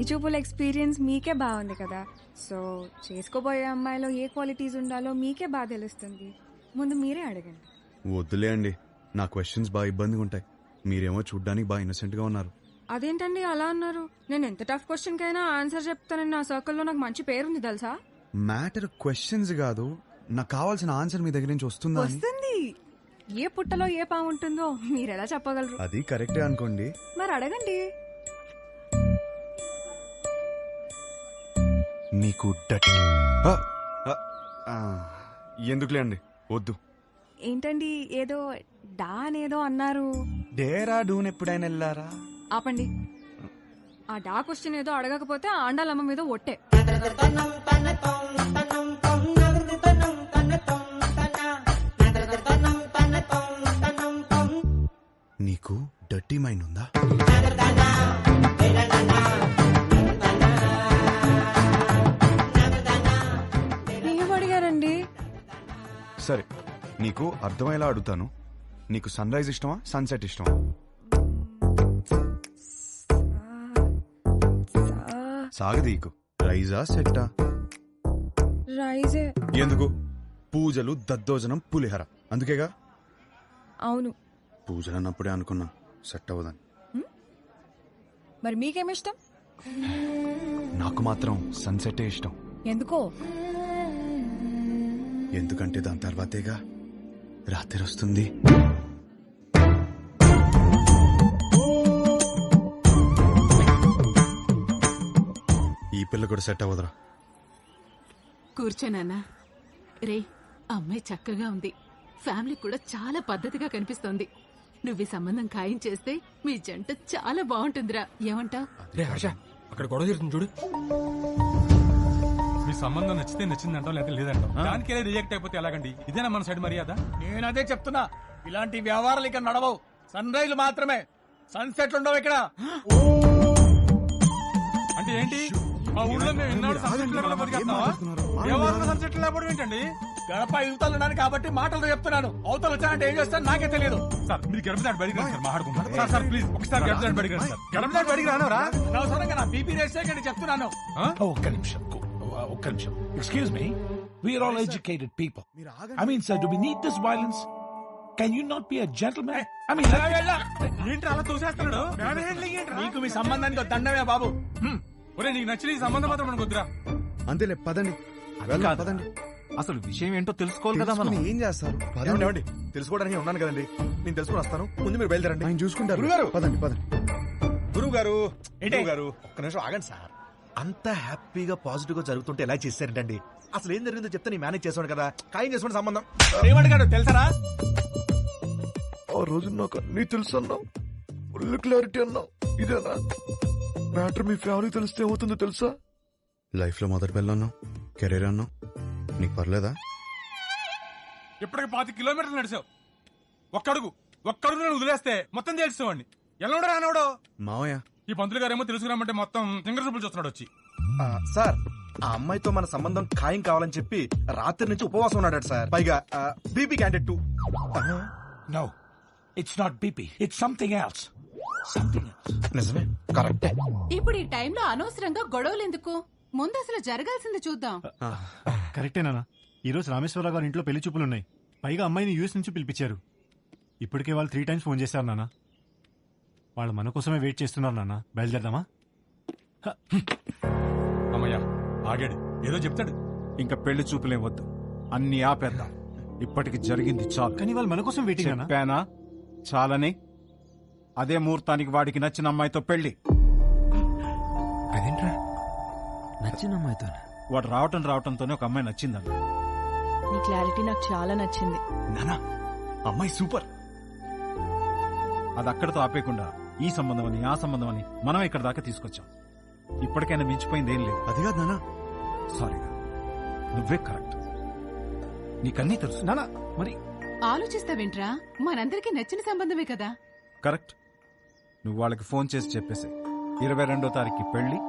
పెళ్లి చూపుల ఎక్స్పీరియన్స్ మీకే బాగుంది కదా, సో చేసుకోబోయే అమ్మాయిలో ఏ క్వాలిటీస్ ఉండాలో మీకే బాగా తెలుస్తుంది. ముందు మీరే అడగండి. వద్దులే అండి, నా క్వశ్చన్స్ బాగా ఇబ్బందిగా ఉంటాయి. మీరేమో చూడ్డానికి బాగా ఇన్నోసెంట్ గా ఉన్నారు. అదేంటండి అలా అన్నారు? నేను ఎంత టఫ్ క్వశ్చన్ కైనా ఆన్సర్ చెప్తానని నా సర్కిల్లో నాకు మంచి పేరుంది తెలుసా. మ్యాటర్ క్వశ్చన్స్ కాదు, నాకు కావాల్సిన ఆన్సర్ మీ దగ్గర నుంచి వస్తుందా అని. వస్తుంది. ఏ పుట్టలో ఏ పాము ఉంటుందో మీరెలా చెప్పగలరు? అది కరెక్టే అనుకోండి. మరి అడగండి. మీకు ఎందుకులే అండి, వద్దు. ఏంటండి ఏదో డా అనేదో అన్నారు? డేరా డూన్ ఎప్పుడైనా వెళ్ళారా? ఆపండి. ఆ డా క్వశ్చన్ ఏదో అడగకపోతే ఆండాలమ్మ మీద ఒట్టే. నీకు డర్టీ మైండ్ ఉందా? ఏం అడిగారండి? సరే, నీకు అర్థమయ్యేలా అడుగుతాను. నీకు సన్ రైజ్ ఇష్టమా, సన్సెట్ ఇష్టమా? సాగదీకు. రైజా సెట్టా? రైజే. ఎందుకు? పూజలు, దద్దోజనం, పులిహర, అందుకేగా. అవును. పూజలు అన్నప్పుడే అనుకున్నా సెట్ అవ్వదని. మరి మీకేమిష్టం? నాకు మాత్రం సన్సెటే ఇష్టం. ఎందుకో? ఎందుకంటే దాని తర్వాతేగా రాత్రి వస్తుంది. ఈ పిల్ల కూడా సెట్ అవ్వదురా. కూర్చోనన్నా. రే, అమ్మాయి చక్కగా ఉంది, ఫ్యామిలీ కూడా చాలా పద్ధతిగా కనిపిస్తోంది. నువ్వు ఈ సంబంధం ఖాయం చేస్తే మీ జంట చాలా బాగుంటుందిరా. ఏమంటావ్? రే హర్ష, అక్కడ గొడవ జరుగుతుంది చూడు. మీ సంబంధం నచ్చితే నచ్చిందంటాం, లేదా లేదంటాం. దానికే రిజెక్ట్ అయిపోతే ఎలాగండి? ఇదేనా మన సైడ్ మర్యాద? నేను అదే చెప్తున్నా, ఇలాంటి వ్యవహారాలు ఇక్కడ నడవవు. సన్ రైజ్ మాత్రమే, సన్సెట్లు ఉండవు ఇక్కడ. అంటే ఏంటి? మా ఊళ్ళో మేము ఎన్నాడు సన్సెట్ లేకుండా బతికేస్తున్నావా? ఎవరు సన్సెట్ లేకపోవడం ఏంటండి? గడప యువతలు ఉన్నాను కాబట్టి మాటలతో చెప్తున్నాను. అవతలు వచ్చానంటే ఏం చేస్తాను నాకే తెలియదు. సార్, మీరు గడప దాటి బడికి రండి సార్, మాట్లాడుకుంటారు. సార్ సార్ ప్లీజ్ ఒకసారి గడప దాటి బడికి రండి సార్. గడప దాటి బడికి రానవరా? అనవసరంగా నా బీపీ రేస్ చేయకండి చెప్తున్నాను. ఒక్క నిమిషం. Excuse me, we are all educated people. I mean, sir, do we need this violence? Can you not be a gentleman? I mean, ఏంటి అలా తోసేస్తున్నాడు? నీకు మీ సంబంధానికి దండమే బాబు. ఒరే, నీకు నచ్చిన ఈ సంబంధం మాత్రం మనకు వద్దురా. అంతేలే, పదండి. వెళ్దాం, పదండి. అసలు విషయం ఏంటో తెలుసుకోవాలి కదా మనం. ఏం చేస్తారు? తెలుసుకోవడానికి ఉన్నాను కదండి, నేను తెలుసుకుని వస్తాను. ముందు మీరు బయలుదేరండి. ఆయన చూసుకుంటారు. గురుగారు, పదండి పదండి. గురువు గారు, ఒక్క నిమిషం ఆగండి సార్. అంత హ్యాపీగా పాజిటివ్ గా జరుగుతుంటే ఎలా చేశారంటండి? అసలు ఏం జరిగిందో చెప్తే నేను మేనేజ్ చేసాను కదా. ఖాయం చేసుకోండి సంబంధం. ఏమడిగాడు తెలుసరా? ఆ రోజు నాకు అన్ని తెలుసు అన్నావు, ఫుల్ క్లారిటీ అన్నావు. ఇదేనా మ్యాటర్? మీ ఫ్యామిలీ తెలిస్తే ఏమవుతుందో తెలుసా? లైఫ్ లో మొదటి పిల్ల అన్నావు, కెరీర్ అన్నావు, నీకు పర్లేదా? ఇప్పటికి 25 కిలోమీటర్లు నడిచావు. ఒక్కడుగు నేను వదిలేస్తే మొత్తం తెలుసుకోండి. ఎలా ఉండరా అన్నాడు మావయ్య. ఈ పంతులు గారేమో తెలుసుకురామంటే మొత్తం ఫింగర్ చూపులు చూస్తున్నాడు వచ్చి. సార్, ఆ అమ్మాయితో మన సంబంధం ఖాయం కావాలని చెప్పి రాత్రి నుంచి ఉపవాసం ఉన్నాడు సార్. పైగా BP candidate too. no, it's not BP. It's something else. నిజమే, కరెక్టే. ఇప్పుడు ఈ టైంలో అనవసరంగా గొడవలు ఎందుకు? ముందు అసలు జరగాల్సింది చూద్దాం. కరెక్టేనా? ఈ రోజు రామేశ్వరరావు గారి ఇంట్లో పెళ్లి చూపులున్నాయి. పైగా అమ్మాయిని యూఎస్ నుంచి పిలిపించారు. ఇప్పటికే వాళ్ళు 3 times ఫోన్ చేశారు నాన్న. వాళ్ళు మన కోసమే వెయిట్ చేస్తున్నారు నాన్న. బయలుదేరదామా? అమ్మయ్యా, ఆగాడు. ఏదో చెప్తాడు. ఇంకా పెళ్లి చూపులేం వద్దు, అన్ని ఆపేద్దాం. ఇప్పటికి జరిగింది చాలు. కానీ వాళ్ళు మన కోసం వెయిటింగ్ అన్నా. చెప్పానా చాలని? అదే ముహూర్తానికి వాడికి నచ్చిన అమ్మాయితో పెళ్లి. అదేంట్రా నచ్చిన అమ్మాయితో? వాడు రావటంతోనే ఒక అమ్మాయి నచ్చిందన్న. నీ క్లారిటీ నాకు చాలా నచ్చింది. నానా, అమ్మాయి సూపర్. అది అక్కడతో ఆపేయకుండా ఈ సంబంధం అని ఆ సంబంధం అని మనం ఇక్కడ దాకా తీసుకొచ్చాం. ఇప్పటికైనా మించిపోయింది ఏం లేదు. అది కాదు నానా. సారీగా, నువ్వే కరెక్ట్. నీకన్నీ తెలుసు నానా. మరి ఆలోచిస్తావేంట్రా? మనందరికీ నచ్చిన సంబంధమే కదా. కరెక్ట్. నువ్వు వాళ్ళకి ఫోన్ చేసి చెప్పేసి 22వ తారీఖు పెళ్లి,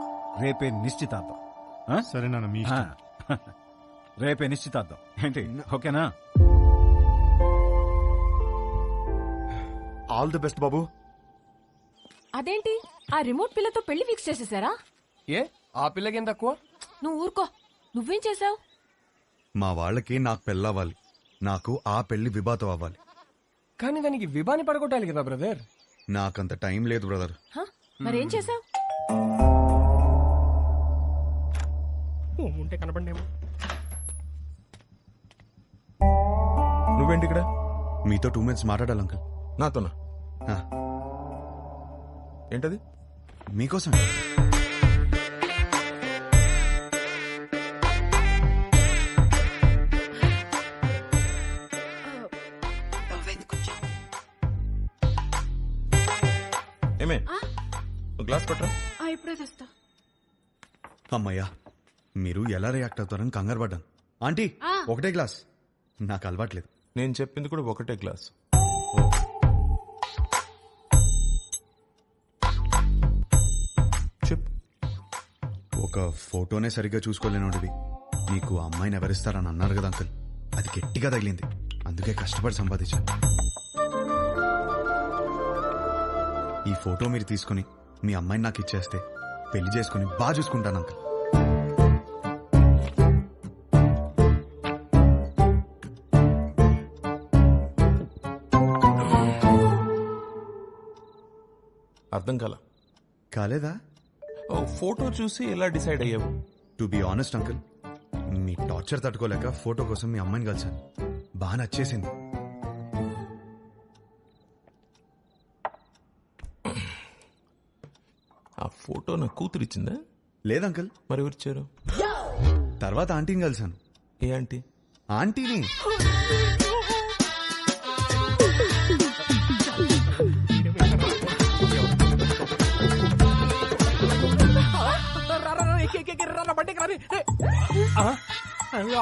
రేపే నిశ్చితార్థం. సరే నాన్న, మీ ఇష్టం. రేపే నిశ్చితార్థం. ఏంటి, ఓకేనా? ఆల్ ది బెస్ట్ బాబు. అదేంటి, ఆ రిమోట్ పిల్లతో పెళ్లి ఫిక్స్ చేసేసారా? ఏ ఆ పిల్లకేం తక్కువ? నువ్వు ఊరుకో. నువ్వేం చేసావు? మా వాళ్ళకి నాకు పెళ్ళవ్వాలి, నాకు ఆ పెళ్లి విభాతం అవ్వాలి. కానీ దానికి విభాని పడగొట్టాలి కదా బ్రదర్. నాకంత టైం లేదు బ్రదర్. మరేం చేసావు? ఉంటే కనపడేమో. నువ్వేంటి ఇక్కడ? మీతో 2 minutes మాట్లాడాలి అంకుల్. నాతోనా? ఆ, ఏంటది? మీకోసం. ఏమే గ్లాస్ పట్టరా. ఇప్పుడే తెస్తా. అమ్మయ్యా, మీరు ఎలా రియాక్ట్ అవుతారని కంగారు పడ్డాను. ఆంటీ, ఒకటే గ్లాస్. నాకు అలవాట్లేదు. నేను చెప్పింది కూడా ఒకటే గ్లాస్. చెప్పు. ఒక ఫోటోనే సరిగ్గా చూసుకోలేనోడివి నీకు అమ్మాయిని ఎవరిస్తారని అన్నారు కదా అంకుల్. అది గట్టిగా తగిలింది, అందుకే కష్టపడి సంపాదించాను. ఈ ఫోటో మీరు తీసుకుని మీ అమ్మాయిని నాకు ఇచ్చేస్తే పెళ్లి చేసుకుని బాగా చూసుకుంటాను అంకుల్. అర్థం కాలేదా? ఫోటో చూసి ఎలా డిసైడ్ అయ్యావు? To be honest uncle, me torture తట్టుకోలేక ఫోటో కోసం మీ అమ్మాయిని కలిసాను. బాగా నచ్చేసింది. ఆ ఫోటో నా కూతురు ఇచ్చిందా? లేదంకుల్. మరి ఎవరిచ్చారు? తర్వాత ఆంటీని కలిసాను. ఏ ఆంటీ? ఆంటీని.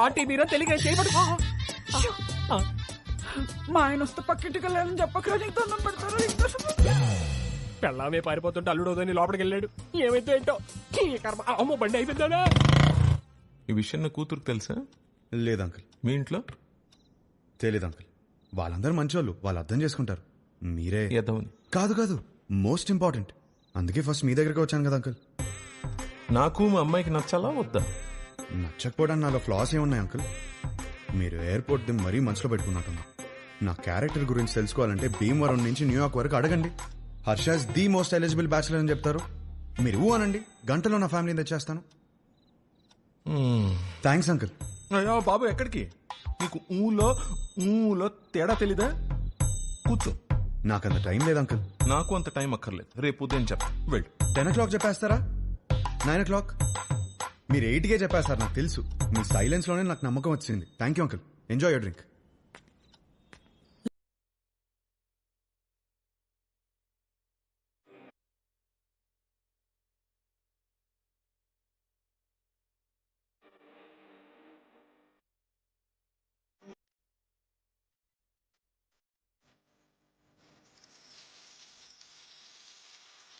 ఆంటీ మీరా తెలియక చేయబడు. మా ఆయన వస్తే పక్కింటికి వెళ్ళాలని చెప్పకరా, నీకు దండం పెడతారు. పెళ్ళామే పారిపోతుంటే అల్లుడోదని లోపలికి వెళ్ళాడు. ఏమైతే ఏంటో అమ్మో బండి అయిపోయిందా. ఈ విషయం నా కూతురుకు తెలుసా? లేదంకుల్. మీ ఇంట్లో? తెలీదు అంకుల్. వాళ్ళందరూ మంచోళ్ళు, వాళ్ళు అర్థం చేసుకుంటారు. మీరే ఎదవని. కాదు కాదు, మోస్ట్ ఇంపార్టెంట్. అందుకే ఫస్ట్ మీ దగ్గరికి వచ్చాను కదా అంకుల్. నాకు మా అమ్మాయికి నచ్చాలా వద్దా? నచ్చకపోవడానికి నాలో ఫ్లాస్ ఏమున్నాయి అంకుల్? మీరు ఎయిర్పోర్ట్ ది మరీ మనసులో పెట్టుకున్నట్టున్నా. నా క్యారెక్టర్ గురించి తెలుసుకోవాలంటే భీమవరం నుంచి న్యూయార్క్ వరకు అడగండి. Harsha's the most eligible bachelor అని చెప్తారు. మీరు ఊ అనండి, గంటలో నా ఫ్యామిలీని తెచ్చేస్తాను. Thanks uncle. అయ్యో బాబు, ఎక్కడికి? నీకు ఊలో తేడా తెలీదా? కూర్చో. నాకంత టైం లేదు అంకుల్. నాకు అంత టైం అక్కర్లేదు. రేపు ఉదయం చెప్ప. వెళ్ళు. 10 o'clock చెప్పేస్తారా? 9 o'clock? మీరు 8కే చెప్పేస్తారు, నాకు తెలుసు. మీ సైలెన్స్ లోనే నాకు నమ్మకం వచ్చింది. Thank you uncle. Enjoy your drink.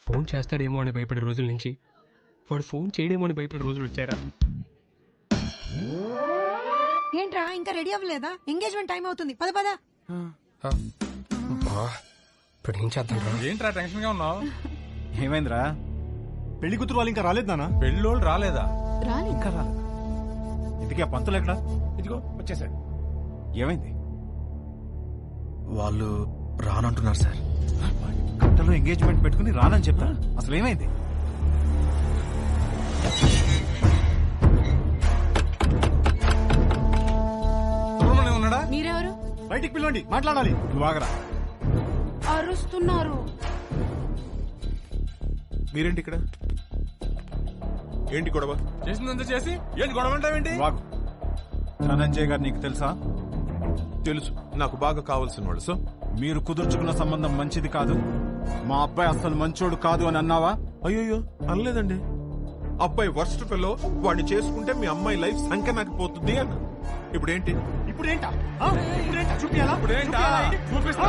Phone చేస్తాడేమో అని భయపడే రోజుల నుంచి వాడు ఫోన్ చేయడేమో అని భయపడే రోజులు వచ్చారా? ఏంట్రా ఇంకా రెడీ అవ్వలేదా? ఎంగేజ్మెంట్ టైం అవుతుంది. పద పద. ఇప్పుడు ఏం చేద్దాం? ఏంట్రా టెన్షన్ గా ఉన్నావు? ఏమైందిరా? పెళ్లి కూతురు వాళ్ళు ఇంకా రాలేదు నాన్న. పెళ్ళోళ్ళు రాలేదా? ఇంకా రాలేదు. ఇంతకీ ఆ పంతులు ఎక్కడా? ఇదిగో వచ్చేసాడు. ఏమైంది? వాళ్ళు రానంటున్నారు సార్. గంటలో ఎంగేజ్మెంట్ పెట్టుకుని రానని చెప్తా. అసలు ఏమైంది? సుబ్రహ్మణ్యం ఉన్నాడా? మీరెవరు? బయటికి పిలవండి, మాట్లాడాలి. నువ్వు ఆగరా. అరుస్తున్నారు. మీరేంటి ఇక్కడ? ఏంటి గొడవ? చేసిందంతా చేసి ఏంటి గొడవ అంటావేంటి? వాగు. ధనంజయ్ గారు నీకు తెలుసా? తెలుసు, నాకు బాగా కావాల్సిన వాడు. సో మీరు కుదుర్చుకున్న సంబంధం మంచిది కాదు, మా అబ్బాయి అసలు మంచోడు కాదు అని అన్నావా? అయ్యో అనలేదండి. అబ్బాయి వర్స్ట్ ఫెలో, వాడిని చేసుకుంటే మీ అమ్మాయి లైఫ్ సంఖ్య నాకు పోతుంది అన్న. ఇప్పుడేంటి? ఇప్పుడేంటా? చూపియాలా? ఇప్పుడేంటా? చూపిస్తా.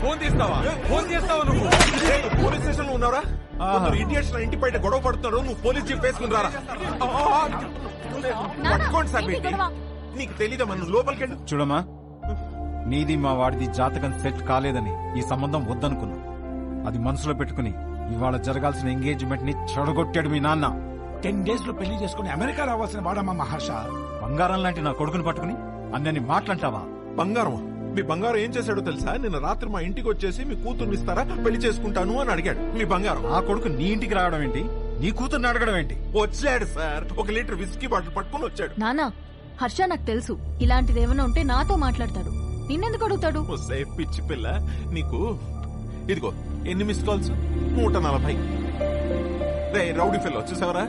ఫోన్ తీస్తావా? ఫోన్ చేస్తావా నువ్వు? పోలీస్ స్టేషన్ లో ఉన్నారా? ఇడియట్స్ నా ఇంటి బయట గొడవ పడుతున్నారు. నువ్వు పోలీస్ జీప్ వేసుకుని రారా. పట్టుకోండి సార్. నీకు తెలీదా? మనం లోపలికి వెళ్ళి చూడమ్మా, నీది మా వాడిది జాతకం సెట్ కాలేదని ఈ సంబంధం వద్దనుకున్నా. అది మనసులో పెట్టుకుని ఇవాళ జరగాల్సిన ఎంగేజ్మెంట్ ని చెడగొట్టాడు మీ నాన్న. 10 days లో పెళ్లి చేసుకుని అమెరికా రావాల్సిన వాడమ్మా మహర్ష. బంగారం లాంటి నా కొడుకుని పట్టుకుని అన్నని మాట్లాంటావా? బంగారం? మీ బంగారం ఏం చేశాడో తెలుసా? నిన్న రాత్రి మా ఇంటికి వచ్చేసి మీ కూతుర్ని ఇస్తారా, పెళ్లి చేసుకుంటాను అని అడిగాడు. మీ బంగారం. ఆ కొడుకు నీ ఇంటికి రావడం ఏంటి? నీ కూతుర్ని అడగడం ఏంటి? వచ్చాడు సార్, 1 లీటర్ విస్కీ బాటిల్ పట్టుకుని వచ్చాడు. నానా, హర్ష నాకు తెలుసు ఇలాంటిది ఏమైనా ఉంటే నాతో మాట్లాడతాడు, నిన్నెందుకు అడుగుతాడు? వస్తే పిచ్చి పిల్ల నీకు. ఇదిగో ఎన్ని మిస్ కాల్స్? 140. రే రౌడీ ఫెల్లో చూసావరా?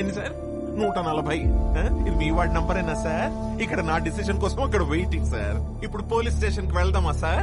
ఎన్ని సార్? 140. ఇది మీ వాడి నంబరేనా సార్? ఇక్కడ నా డిసిషన్ కోసం అక్కడ వెయిటింగ్ సార్. ఇప్పుడు పోలీస్ స్టేషన్ కి వెళ్దామా సార్?